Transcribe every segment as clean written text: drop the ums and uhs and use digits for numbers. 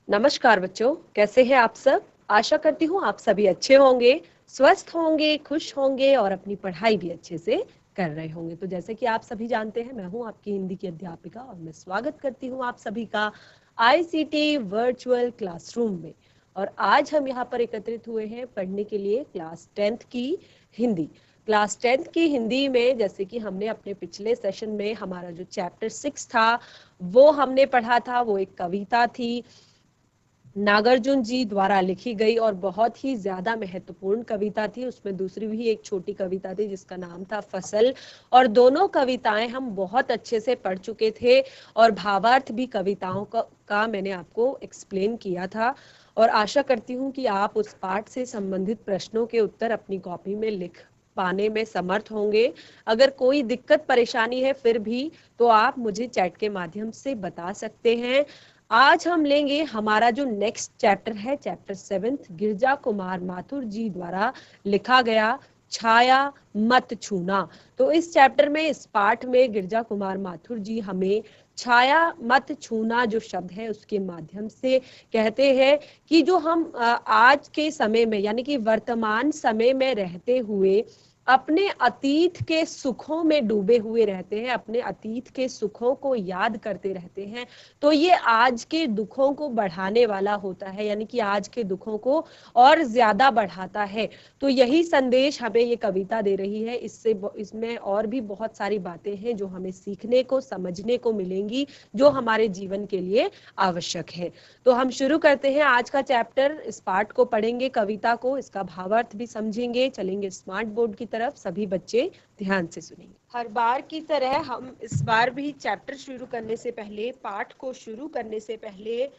नमस्कार बच्चों, कैसे हैं आप सब। आशा करती हूँ आप सभी अच्छे होंगे, स्वस्थ होंगे, खुश होंगे और अपनी पढ़ाई भी अच्छे से कर रहे होंगे। तो जैसे कि आप सभी जानते हैं, मैं हूँ आपकी हिंदी की अध्यापिका और मैं स्वागत करती हूँ आप सभी का आईसीटी वर्चुअल क्लासरूम में। और आज हम यहाँ पर एकत्रित हुए हैं पढ़ने के लिए क्लास 10th की हिंदी। क्लास 10th की हिंदी में जैसे कि हमने अपने पिछले सेशन में हमारा जो चैप्टर 6 था वो हमने पढ़ा था। वो एक कविता थी, नागार्जुन जी द्वारा लिखी गई और बहुत ही ज्यादा महत्वपूर्ण कविता थी। उसमें दूसरी भी एक छोटी कविता थी जिसका नाम था फसल। और दोनों कविताएं हम बहुत अच्छे से पढ़ चुके थे और भावार्थ भी कविताओं का मैंने आपको एक्सप्लेन किया था। और आशा करती हूँ कि आप उस पाठ से संबंधित प्रश्नों के उत्तर अपनी कॉपी में लिख पाने में समर्थ होंगे। अगर कोई दिक्कत परेशानी है फिर भी तो आप मुझे चैट के माध्यम से बता सकते हैं। आज हम लेंगे हमारा जो नेक्स्ट चैप्टर है, चैप्टर 7, गिरजा कुमार माथुर जी द्वारा लिखा गया छाया मत छूना। तो इस चैप्टर में, इस पाठ में गिरजा कुमार माथुर जी हमें छाया मत छूना जो शब्द है उसके माध्यम से कहते हैं कि जो हम आज के समय में यानी कि वर्तमान समय में रहते हुए अपने अतीत के सुखों में डूबे हुए रहते हैं, अपने अतीत के सुखों को याद करते रहते हैं, तो ये आज के दुखों को बढ़ाने वाला होता है, यानी कि आज के दुखों को और ज्यादा बढ़ाता है। तो यही संदेश हमें ये कविता दे रही है। इसमें और भी बहुत सारी बातें हैं जो हमें सीखने को, समझने को मिलेंगी, जो हमारे जीवन के लिए आवश्यक है। तो हम शुरू करते हैं आज का चैप्टर। इस पाठ को पढ़ेंगे, कविता को, इसका भावार्थ भी समझेंगे, चलेंगे स्मार्ट बोर्ड की तरफ। सभी बच्चे ध्यान से सुनेंगे। हर बार की तरह हम इस बार भी चैप्टर शुरू करने से पहले, पाठ को शुरू करने से पहले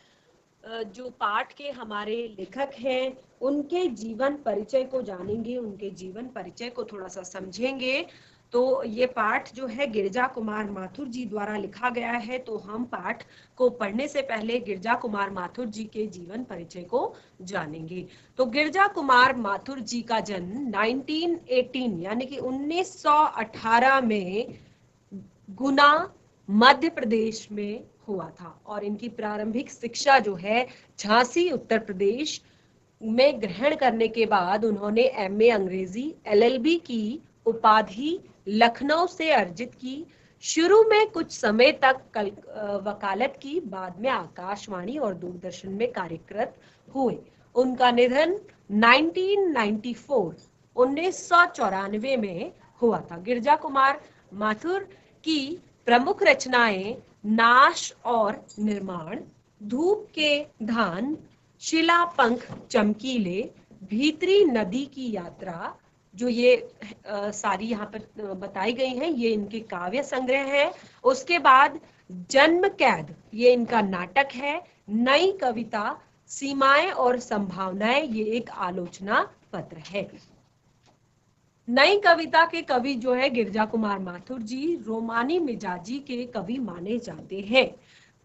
जो पाठ के हमारे लेखक हैं उनके जीवन परिचय को जानेंगे, उनके जीवन परिचय को थोड़ा सा समझेंगे। तो ये पाठ जो है गिरजा कुमार माथुर जी द्वारा लिखा गया है। तो हम पाठ को पढ़ने से पहले गिरजा कुमार माथुर जी के जीवन परिचय को जानेंगे। तो गिरजा कुमार माथुर जी का जन्म 1918 यानी कि 1918 में गुना मध्य प्रदेश में हुआ था। और इनकी प्रारंभिक शिक्षा जो है झांसी उत्तर प्रदेश में ग्रहण करने के बाद उन्होंने एमए अंग्रेजी एलएलबी की उपाधि लखनऊ से अर्जित की। शुरू में कुछ समय तक वकालत की, बाद में आकाशवाणी और दूरदर्शन में कार्यरत हुए। उनका निधन 1994 में हुआ था। गिरजा कुमार माथुर की प्रमुख रचनाएं नाश और निर्माण, धूप के धान, शिला पंख चमकीले, भीतरी नदी की यात्रा, जो ये सारी यहाँ पर बताई गई हैं, ये इनके काव्य संग्रह है। उसके बाद जन्म कैद, ये इनका नाटक है। नई कविता सीमाएं और संभावनाएं, ये एक आलोचना पत्र है। नई कविता के कवि जो है गिरजा कुमार माथुर जी रोमानी मिजाजी के कवि माने जाते हैं।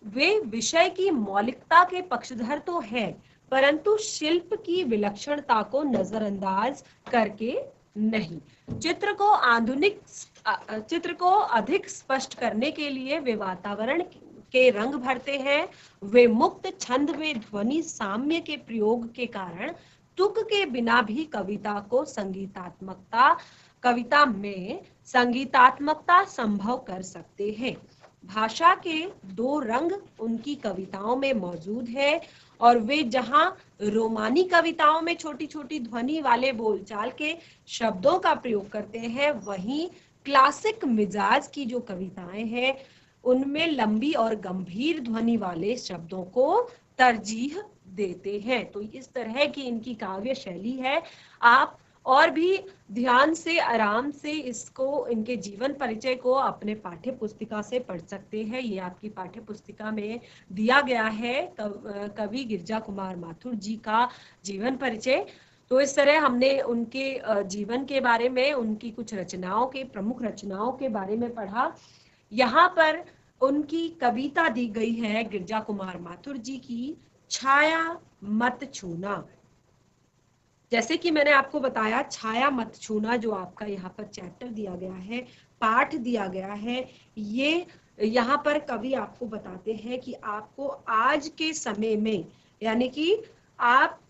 वे विषय की मौलिकता के पक्षधर तो हैं, परंतु शिल्प की विलक्षणता को नजरअंदाज करके नहीं। चित्र को अधिक स्पष्ट करने के लिए वे वातावरण के रंग भरते हैं। वे मुक्त छंद में ध्वनि साम्य के प्रयोग के कारण तुक के बिना भी कविता में संगीतात्मकता संभव कर सकते हैं। भाषा के दो रंग उनकी कविताओं में मौजूद है और वे जहां रोमानी कविताओं में छोटी छोटी ध्वनि वाले बोलचाल के शब्दों का प्रयोग करते हैं, वहीं क्लासिक मिजाज की जो कविताएं हैं उनमें लंबी और गंभीर ध्वनि वाले शब्दों को तरजीह देते हैं। तो इस तरह की इनकी काव्य शैली है। आप और भी ध्यान से, आराम से इसको, इनके जीवन परिचय को अपने पाठ्य पुस्तिका से पढ़ सकते हैं। ये आपकी पाठ्य पुस्तिका में दिया गया है, कवि गिरजा कुमार माथुर जी का जीवन परिचय। तो इस तरह हमने उनके जीवन के बारे में, उनकी कुछ रचनाओं के, प्रमुख रचनाओं के बारे में पढ़ा। यहाँ पर उनकी कविता दी गई है गिरजा कुमार माथुर जी की, छाया मत छूना। जैसे कि मैंने आपको बताया, छाया मत छूना जो आपका यहाँ पर चैप्टर दिया गया है, पाठ दिया गया है, ये यहाँ पर कवि आपको बताते हैं कि आपको आज के समय में यानी कि आप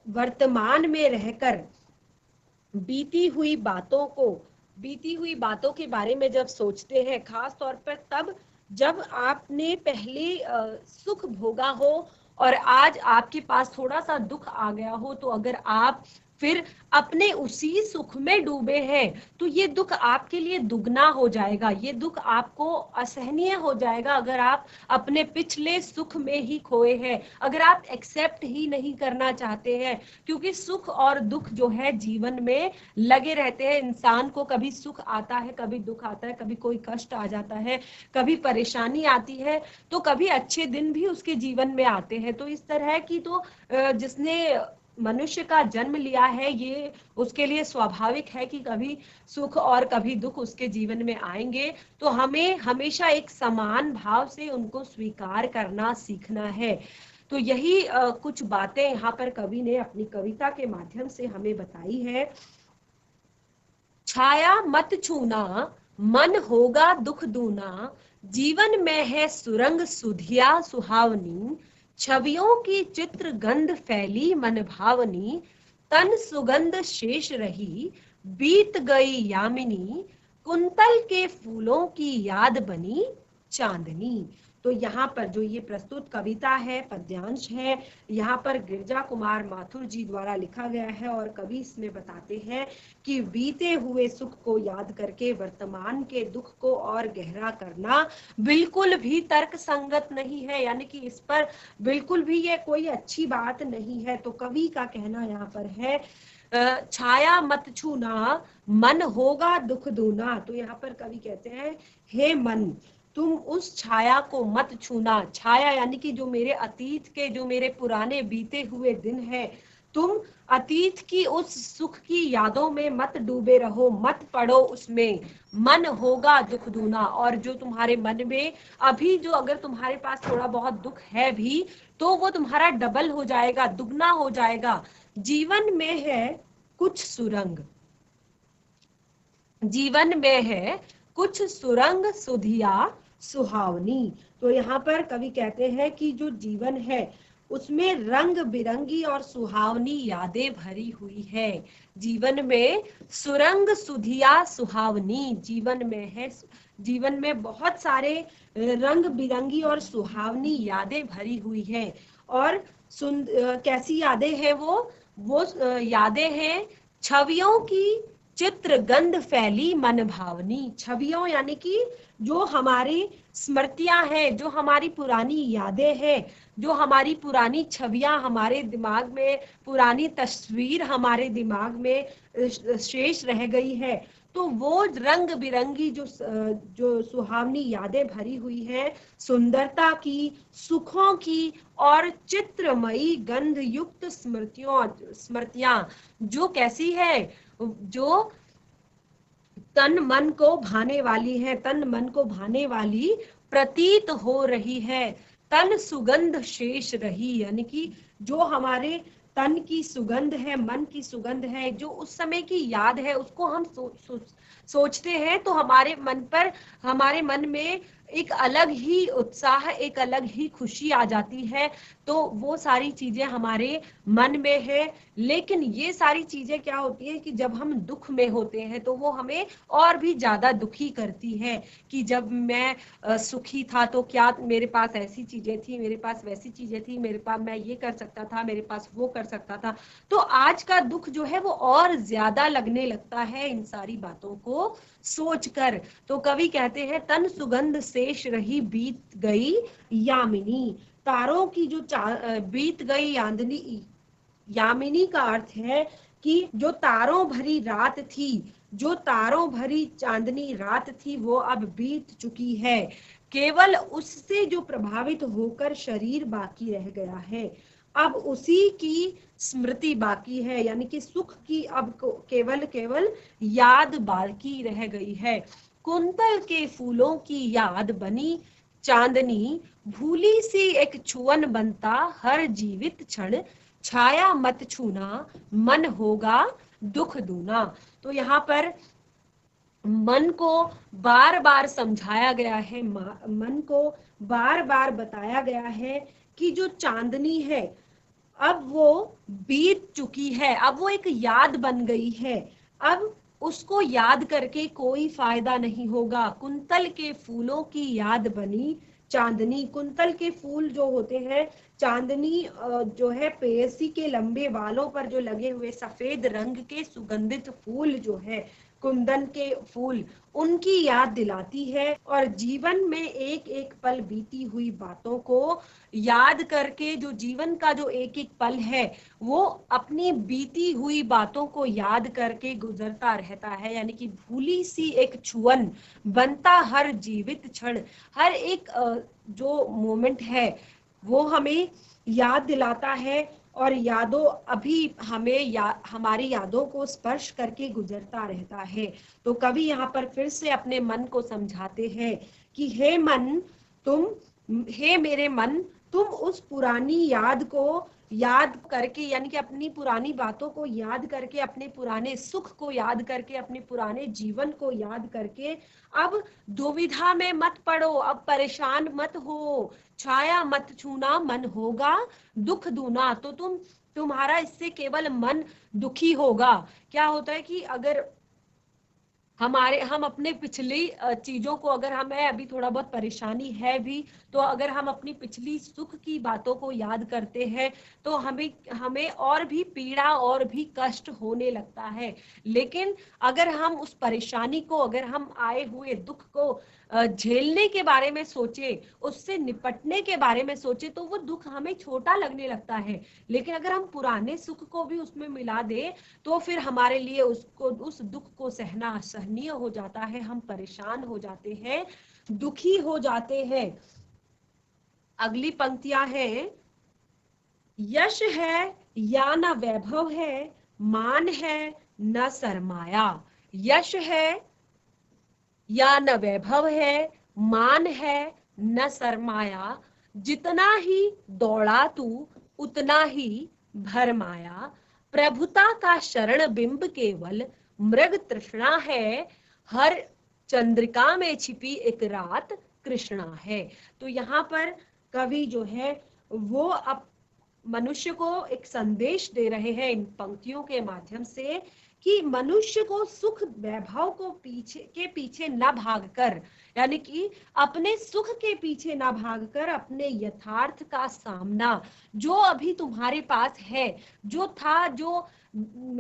वर्तमान में रहकर बीती हुई बातों के बारे में जब सोचते हैं, खास तौर पर तब जब आपने पहले सुख भोगा हो और आज आपके पास थोड़ा सा दुख आ गया हो, तो अगर आप फिर अपने उसी सुख में डूबे हैं तो ये दुख आपके लिए दुगना हो जाएगा, ये दुख आपको असहनीय हो जाएगा अगर आप अपने पिछले सुख में ही खोए हैं, अगर आप एक्सेप्ट ही नहीं करना चाहते हैं। क्योंकि सुख और दुख जो है जीवन में लगे रहते हैं। इंसान को कभी सुख आता है, कभी दुख आता है, कभी कोई कष्ट आ जाता है, कभी परेशानी आती है, तो कभी अच्छे दिन भी उसके जीवन में आते हैं। तो इस तरह की तो जिसने मनुष्य का जन्म लिया है, ये उसके लिए स्वाभाविक है कि कभी सुख और कभी दुख उसके जीवन में आएंगे। तो हमें हमेशा एक समान भाव से उनको स्वीकार करना सीखना है। तो यही कुछ बातें यहाँ पर कवि ने अपनी कविता के माध्यम से हमें बताई है। छाया मत छूना, मन होगा दुख दूना, जीवन में है सुरंग सुधिया सुहावनी, छवियों की चित्र गंध फैली मन भावनी, तन सुगंध शेष रही बीत गई यामिनी, कुंतल के फूलों की याद बनी चांदनी। तो यहाँ पर जो ये प्रस्तुत कविता है, पद्यांश है, यहाँ पर गिरजा कुमार माथुर जी द्वारा लिखा गया है और कवि इसमें बताते हैं कि बीते हुए सुख को याद करके वर्तमान के दुख को और गहरा करना बिल्कुल भी तर्क संगत नहीं है, यानी कि इस पर बिल्कुल भी ये कोई अच्छी बात नहीं है। तो कवि का कहना यहाँ पर है छाया मत छूना, मन होगा दुख दूना। तो यहाँ पर कवि कहते हैं, हे मन, तुम उस छाया को मत छूना। छाया यानी कि जो मेरे अतीत के, जो मेरे पुराने बीते हुए दिन है, तुम अतीत की उस सुख की यादों में मत डूबे रहो, मत पड़ो उसमें। मन होगा दुख दूना, और जो तुम्हारे मन में अभी जो अगर तुम्हारे पास थोड़ा बहुत दुख है भी, तो वो तुम्हारा डबल हो जाएगा, दुगना हो जाएगा। जीवन में है कुछ सुरंग, जीवन में है कुछ सुरंग सुधिया सुहावनी। तो यहाँ पर कवि कहते हैं कि जो जीवन है उसमें रंग बिरंगी और सुहावनी यादें भरी हुई है। जीवन में सुरंग सुधिया सुहावनी, जीवन में है, जीवन में बहुत सारे रंग बिरंगी और सुहावनी यादें भरी हुई है। और कैसी यादें हैं वो यादें हैं छवियों की चित्र गंध फैली मन भावनी। छवियों यानी कि जो हमारी स्मृतियां हैं, जो हमारी पुरानी यादें हैं, जो हमारी पुरानी छवियां हमारे दिमाग में, पुरानी तस्वीर हमारे दिमाग में शेष रह गई है, तो वो रंग बिरंगी जो सुहावनी यादें भरी हुई है, सुंदरता की, सुखों की और चित्रमयी गंध युक्त स्मृतियां जो कैसी है, जो तन मन को भाने वाली है, तन मन को भाने वाली प्रतीत हो रही है। तन सुगंध शेष रही, यानी कि जो हमारे तन की सुगंध है, मन की सुगंध है, जो उस समय की याद है, उसको हम सोचते हैं तो हमारे मन में एक अलग ही उत्साह, एक अलग ही खुशी आ जाती है। तो वो सारी चीजें हमारे मन में है। लेकिन ये सारी चीजें क्या होती है कि जब हम दुख में होते हैं तो वो हमें और भी ज्यादा दुखी करती है कि जब मैं सुखी था तो क्या मेरे पास ऐसी चीजें थी, मेरे पास वैसी चीजें थी, मेरे पास मैं ये कर सकता था, मेरे पास वो कर सकता था। तो आज का दुख जो है वो और ज्यादा लगने लगता है इन सारी बातों को सोचकर। तो कवि कहते हैं, तन सुगंध शेष रही बीत गई यामिनी। तारों की जो बीत गई यामिनी, यामिनी का अर्थ है कि जो तारों भरी रात थी, जो तारों भरी चांदनी रात थी, वो अब बीत चुकी है। केवल उससे जो प्रभावित होकर शरीर बाकी रह गया है, अब उसी की स्मृति बाकी है, यानी कि सुख की अब केवल याद बाकी रह गई है। कुंतल के फूलों की याद बनी चांदनी, भूली सी एक छुअन बनता हर जीवित क्षण, छाया मत छूना, मन होगा दुख दूना। तो यहाँ पर मन को बार बार समझाया गया है, मन को बार बार बताया गया है की जो चांदनी है अब वो बीत चुकी है, अब वो एक याद बन गई है, अब उसको याद करके कोई फायदा नहीं होगा। कुंतल के फूलों की याद बनी चांदनी। कुंतल के फूल जो होते हैं, चांदनी जो है पेयसी के लंबे बालों पर जो लगे हुए सफेद रंग के सुगंधित फूल जो है, कुंदन के फूल, उनकी याद दिलाती है। और जीवन में एक एक पल बीती हुई बातों को याद करके, जो जीवन का जो एक एक पल है वो अपनी बीती हुई बातों को याद करके गुजरता रहता है। यानी कि भूली सी एक छुअन बनता हर जीवित क्षण। हर एक जो मोमेंट है वो हमें याद दिलाता है और यादों अभी हमें हमारी यादों को स्पर्श करके गुजरता रहता है। तो कवि यहाँ पर फिर से अपने मन को समझाते हैं कि हे मन, हे मेरे मन, तुम उस पुरानी याद को याद करके, यानी कि अपनी पुरानी बातों को याद करके, अपने पुराने सुख को याद करके, अपने पुराने जीवन को याद करके अब दुविधा में मत पड़ो, अब परेशान मत हो, छाया मत छूना मन होगा दुख दूना। तो तुम्हारा इससे केवल मन दुखी होगा। क्या होता है कि अगर हम अपने पिछली चीजों को, अगर हमें अभी थोड़ा बहुत परेशानी है भी, तो अगर हम अपनी पिछली सुख की बातों को याद करते हैं तो हमें हमें और भी पीड़ा और भी कष्ट होने लगता है। लेकिन अगर हम उस परेशानी को, अगर हम आए हुए दुख को झेलने के बारे में सोचे, उससे निपटने के बारे में सोचे, तो वो दुख हमें छोटा लगने लगता है। लेकिन अगर हम पुराने सुख को भी उसमें मिला दे तो फिर हमारे लिए उसको, उस दुख को सहना सहनीय हो जाता है। हम परेशान हो जाते हैं, दुखी हो जाते हैं। अगली पंक्तियां हैं, यश है या न वैभव है, मान है न सरमाया। यश है या न वैभव है, मान है न सरमाया, जितना ही दौड़ा तू उतना ही भरमाया। प्रभुता का शरण बिंब केवल मृग तृष्णा है, हर चंद्रिका में छिपी एक रात कृष्णा है। तो यहाँ पर कवि जो है वो अब मनुष्य को एक संदेश दे रहे हैं इन पंक्तियों के माध्यम से कि मनुष्य को सुख वैभव को पीछे न भागकर, यानी कि अपने सुख के पीछे न भागकर अपने यथार्थ का सामना, जो अभी तुम्हारे पास है, जो था, जो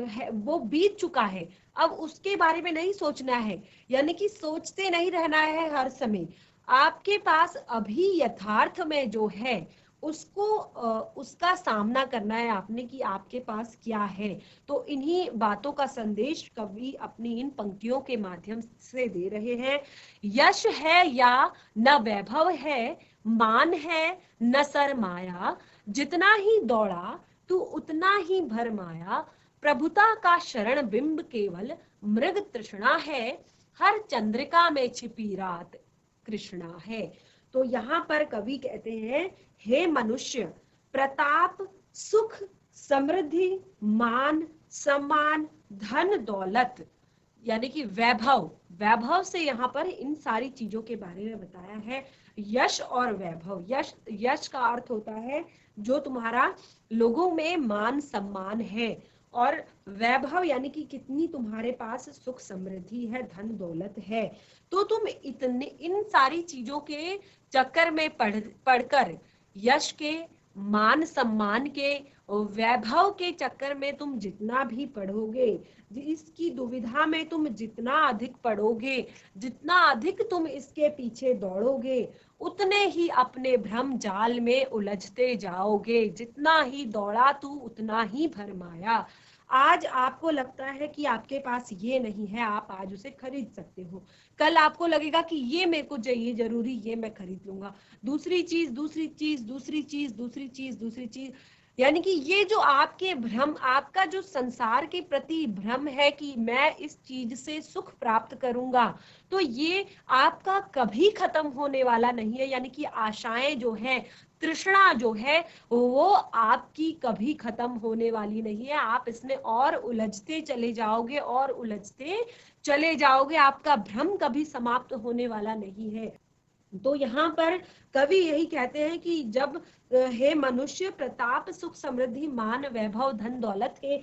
है, वो बीत चुका है, अब उसके बारे में नहीं सोचना है। यानी कि सोचते नहीं रहना है हर समय। आपके पास अभी यथार्थ में जो है उसको उसका सामना करना है आपने कि आपके पास क्या है। तो इन्हीं बातों का संदेश कवि अपनी इन पंक्तियों के माध्यम से दे रहे हैं। यश है या न वैभव है, मान है न सरमाया, जितना ही दौड़ा तू उतना ही भरमाया। प्रभुता का शरण बिंब केवल मृग तृष्णा है, हर चंद्रिका में छिपी रात कृष्णा है। तो यहाँ पर कवि कहते हैं, हे मनुष्य, प्रताप, सुख, समृद्धि, मान, सम्मान, धन दौलत, यानी कि वैभव, वैभव से यहाँ पर इन सारी चीजों के बारे में बताया है। यश और वैभव, यश का अर्थ होता है जो तुम्हारा लोगों में मान सम्मान है, और वैभव यानी कि कितनी तुम्हारे पास सुख समृद्धि है, धन दौलत है। तो तुम इतने इन सारी चीजों के चक्कर में पढ़कर, यश के, मान सम्मान के, वैभव के चक्कर में तुम जितना भी पढ़ोगे, इसकी दुविधा में तुम जितना अधिक पढ़ोगे, जितना अधिक तुम इसके पीछे दौड़ोगे, उतने ही अपने भ्रम जाल में उलझते जाओगे। जितना ही दौड़ा तू उतना ही भरमाया। आज आपको लगता है कि आपके पास ये नहीं है, आप आज उसे खरीद सकते हो। कल आपको लगेगा कि ये मेरे को चाहिए जरूरी, ये मैं खरीद लूंगा। दूसरी चीज, दूसरी चीज, दूसरी चीज, दूसरी चीज, दूसरी चीज, यानी कि ये जो आपके भ्रम, आपका जो संसार के प्रति भ्रम है कि मैं इस चीज से सुख प्राप्त करूंगा, तो ये आपका कभी खत्म होने वाला नहीं है। यानी कि आशाएं जो है, तृष्णा जो है, वो आपकी कभी खत्म होने वाली नहीं है। आप इसमें और उलझते चले जाओगे और उलझते चले जाओगे, आपका भ्रम कभी समाप्त होने वाला नहीं है। तो यहाँ पर कवि यही कहते हैं कि जब हे मनुष्य प्रताप सुख समृद्धि मान वैभव धन दौलत के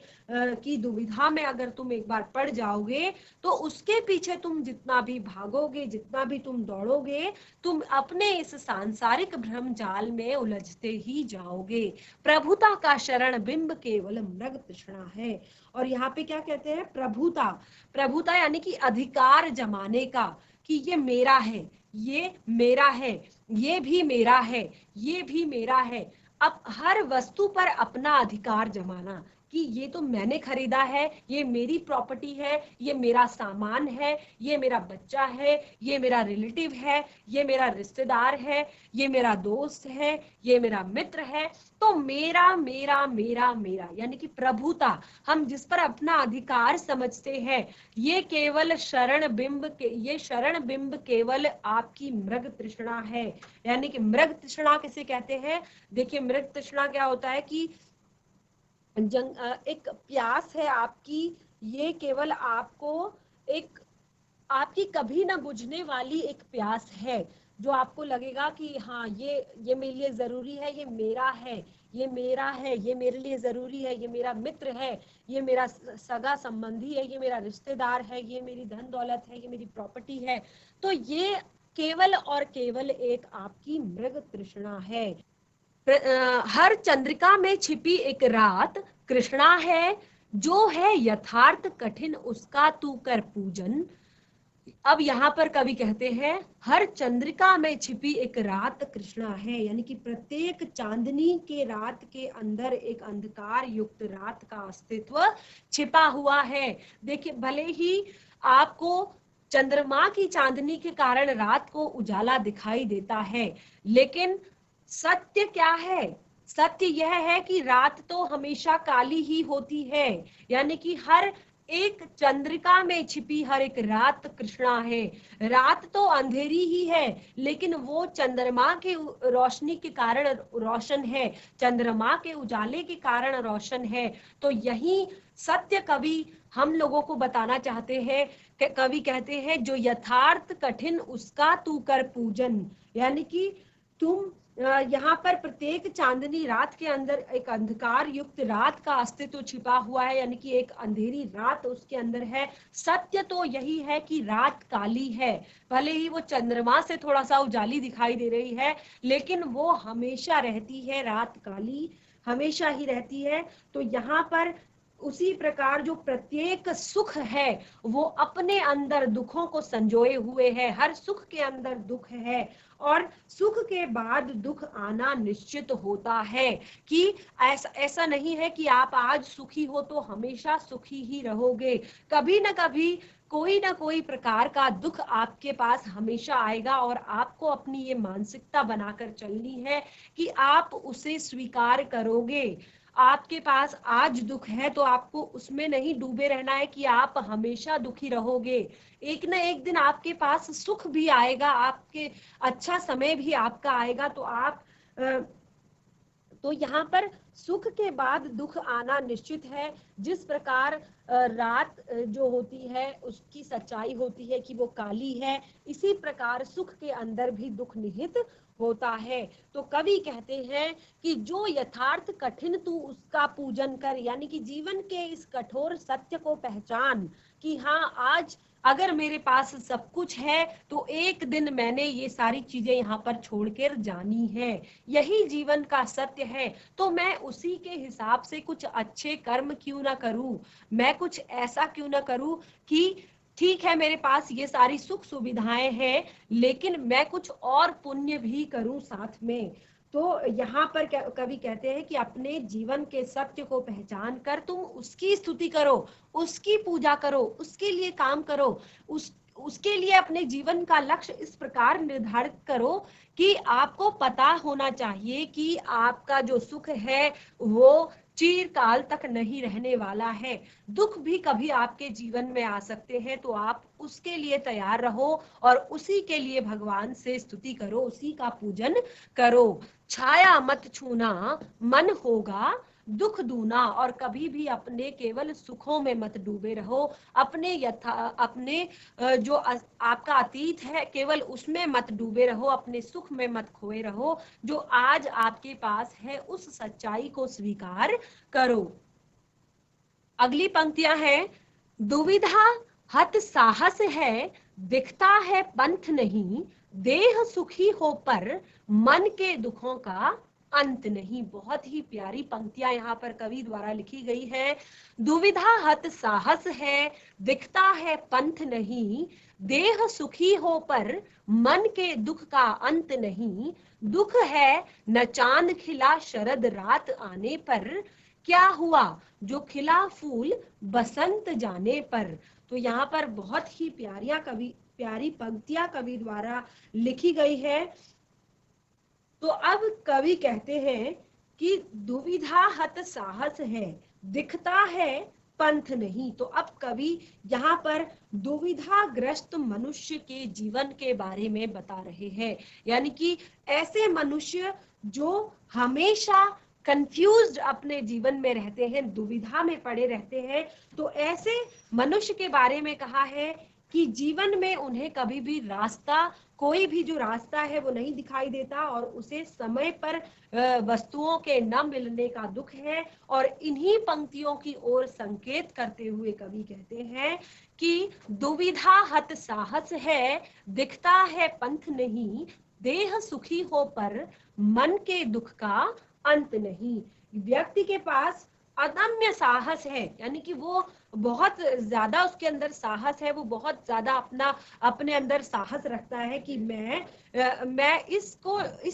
की दुविधा में अगर तुम एक बार पड़ जाओगे तो उसके पीछे तुम जितना भी भागोगे, जितना भी तुम दौड़ोगे, तुम अपने इस सांसारिक भ्रम जाल में उलझते ही जाओगे। प्रभुता का शरण बिंब केवल मृग तृष्णा है। और यहाँ पे क्या कहते हैं? प्रभुता। प्रभुता यानी कि अधिकार जमाने का, कि ये मेरा है, ये मेरा है, ये भी मेरा है, ये भी मेरा है। अब हर वस्तु पर अपना अधिकार जमाना कि ये तो मैंने खरीदा है, ये मेरी प्रॉपर्टी है, ये मेरा सामान है, ये मेरा बच्चा है, ये मेरा रिलेटिव है, ये मेरा रिश्तेदार है, ये मेरा दोस्त है, ये मेरा मित्र है। तो मेरा मेरा मेरा मेरा यानी कि प्रभुता, हम जिस पर अपना अधिकार समझते हैं, ये केवल शरण बिंब के, ये शरण बिंब केवल आपकी मृग तृष्णा है। यानी कि मृग तृष्णा किसे कहते हैं? देखिए, मृग तृष्णा क्या होता है कि एक प्यास है आपकी, ये केवल आपको एक, आपकी कभी ना बुझने वाली एक प्यास है, जो आपको लगेगा कि हाँ ये मेरे लिए जरूरी है, ये मेरा है, ये मेरा है, ये मेरे लिए जरूरी है, ये मेरा मित्र है, ये मेरा सगा संबंधी है, ये मेरा रिश्तेदार है, ये मेरी धन दौलत है, ये मेरी प्रॉपर्टी है। तो ये केवल और केवल एक आपकी मृग तृष्णा है। हर चंद्रिका में छिपी एक रात कृष्णा है, जो है यथार्थ कठिन उसका तू कर पूजन। अब यहाँ पर कवि कहते हैं हर चंद्रिका में छिपी एक रात कृष्णा है, यानी कि प्रत्येक चांदनी के रात के अंदर एक अंधकार युक्त रात का अस्तित्व छिपा हुआ है। देखिए, भले ही आपको चंद्रमा की चांदनी के कारण रात को उजाला दिखाई देता है, लेकिन सत्य क्या है? सत्य यह है कि रात तो हमेशा काली ही होती है, यानी कि हर एक चंद्रिका में छिपी हर एक रात कृष्णा है। रात तो अंधेरी ही है, लेकिन वो चंद्रमा के रोशनी के कारण रोशन है, चंद्रमा के उजाले के कारण रोशन है। तो यही सत्य कवि हम लोगों को बताना चाहते हैं। कवि कहते हैं जो यथार्थ कठिन उसका तू कर पूजन, यानी कि तुम यहाँ पर प्रत्येक चांदनी रात के अंदर एक अंधकार युक्त रात का अस्तित्व छिपा हुआ है, यानी कि एक अंधेरी रात उसके अंदर है। सत्य तो यही है कि रात काली है, भले ही वो चंद्रमा से थोड़ा सा उजाली दिखाई दे रही है, लेकिन वो हमेशा रहती है, रात काली हमेशा ही रहती है। तो यहाँ पर उसी प्रकार जो प्रत्येक सुख है वो अपने अंदर दुखों को संजोए हुए है, हर सुख के अंदर दुख है, और सुख के बाद दुख आना निश्चित होता है। कि ऐसा नहीं है कि आप आज सुखी हो तो हमेशा सुखी ही रहोगे, कभी ना कभी कोई ना कोई प्रकार का दुख आपके पास हमेशा आएगा, और आपको अपनी ये मानसिकता बनाकर चलनी है कि आप उसे स्वीकार करोगे। आपके पास आज दुख है तो आपको उसमें नहीं डूबे रहना है कि आप हमेशा दुखी रहोगे। एक ना एक दिन आपके पास सुख भी आएगा, आपके अच्छा समय भी आपका आएगा। तो आप तो यहाँ पर सुख के बाद दुख आना निश्चित है। जिस प्रकार रात जो होती है उसकी सच्चाई होती है कि वो काली है, इसी प्रकार सुख के अंदर भी दुख निहित होता है। तो कवि कहते हैं कि जो यथार्थ कठिन तू उसका पूजन कर, यानी कि जीवन के इस कठोर सत्य को पहचान कि हाँ, आज अगर मेरे पास सब कुछ है तो एक दिन मैंने ये सारी चीजें यहाँ पर छोड़कर जानी है, यही जीवन का सत्य है। तो मैं उसी के हिसाब से कुछ अच्छे कर्म क्यों ना करूं, मैं कुछ ऐसा क्यों ना करूं कि ठीक है मेरे पास ये सारी सुख सुविधाएं हैं, लेकिन मैं कुछ और पुण्य भी करूं साथ में। तो यहाँ पर कवि कहते हैं कि अपने जीवन के सत्य को पहचान कर तुम उसकी स्तुति करो, उसकी पूजा करो, उसके लिए काम करो, उसके लिए अपने जीवन का लक्ष्य इस प्रकार निर्धारित करो कि आपको पता होना चाहिए कि आपका जो सुख है वो चिरकाल तक नहीं रहने वाला है। दुख भी कभी आपके जीवन में आ सकते हैं, तो आप उसके लिए तैयार रहो और उसी के लिए भगवान से स्तुति करो, उसी का पूजन करो। छाया मत छूना मन होगा दुख दूना, और कभी भी अपने केवल सुखों में मत डूबे रहो, अपने जो आपका अतीत है केवल उसमें मत डूबे रहो, अपने सुख में मत खोए रहो, जो आज आपके पास है उस सच्चाई को स्वीकार करो। अगली पंक्तियां हैं, दुविधा हत साहस है, दिखता है पंथ नहीं, देह सुखी हो पर मन के दुखों का अंत नहीं। बहुत ही प्यारी पंक्तियां यहाँ पर कवि द्वारा लिखी गई है। दुविधा हत साहस है, दिखता है पंथ नहीं, देह सुखी हो पर मन के दुख का अंत नहीं, दुख है न चांद खिला शरद रात आने पर, क्या हुआ जो खिला फूल बसंत जाने पर। तो यहाँ पर बहुत ही प्यारी पंक्तियां कवि द्वारा लिखी गई है। तो अब कवि कहते हैं कि दुविधा हत साहस है, दिखता है पंथ नहीं। तो अब कवि यहाँ पर दुविधाग्रस्त मनुष्य के जीवन के बारे में बता रहे हैं, यानी कि ऐसे मनुष्य जो हमेशा कंफ्यूज्ड अपने जीवन में रहते हैं, दुविधा में पड़े रहते हैं। तो ऐसे मनुष्य के बारे में कहा है कि जीवन में उन्हें कभी भी कोई भी जो रास्ता है वो नहीं दिखाई देता, और उसे समय पर वस्तुओं के न मिलने का दुख है। और इन्हीं पंक्तियों की ओर संकेत करते हुए कवि कहते हैं कि दुविधा हत साहस है, दिखता है पंथ नहीं, देह सुखी हो पर मन के दुख का अंत नहीं। व्यक्ति के पास अदम्य साहस है, यानी कि वो बहुत ज्यादा उसके अंदर साहस है, वो बहुत ज्यादा अपने अंदर साहस रखता है कि मैं इस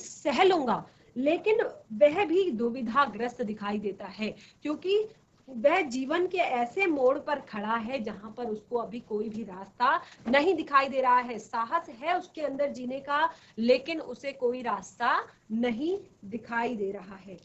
सह लूंगा, लेकिन वह भी दुविधाग्रस्त दिखाई देता है, क्योंकि वह जीवन के ऐसे मोड़ पर खड़ा है जहां पर उसको अभी कोई भी रास्ता नहीं दिखाई दे रहा है। साहस है उसके अंदर जीने का, लेकिन उसे कोई रास्ता नहीं दिखाई दे रहा है।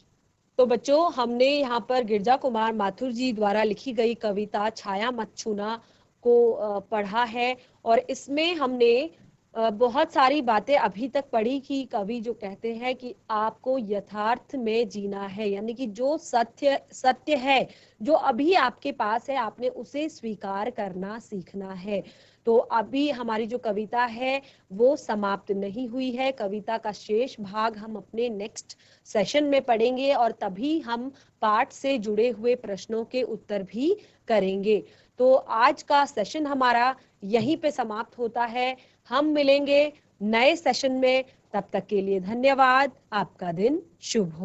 तो बच्चों, हमने यहाँ पर गिरजा कुमार माथुर जी द्वारा लिखी गई कविता छाया मत छूना को पढ़ा है, और इसमें हमने बहुत सारी बातें अभी तक पढ़ी कि कवि जो कहते हैं कि आपको यथार्थ में जीना है, यानी कि जो सत्य है जो अभी आपके पास है, आपने उसे स्वीकार करना सीखना है। तो अभी हमारी जो कविता है वो समाप्त नहीं हुई है, कविता का शेष भाग हम अपने नेक्स्ट सेशन में पढ़ेंगे, और तभी हम पाठ से जुड़े हुए प्रश्नों के उत्तर भी करेंगे। तो आज का सेशन हमारा यहीं पे समाप्त होता है। हम मिलेंगे नए सेशन में, तब तक के लिए धन्यवाद। आपका दिन शुभ हो।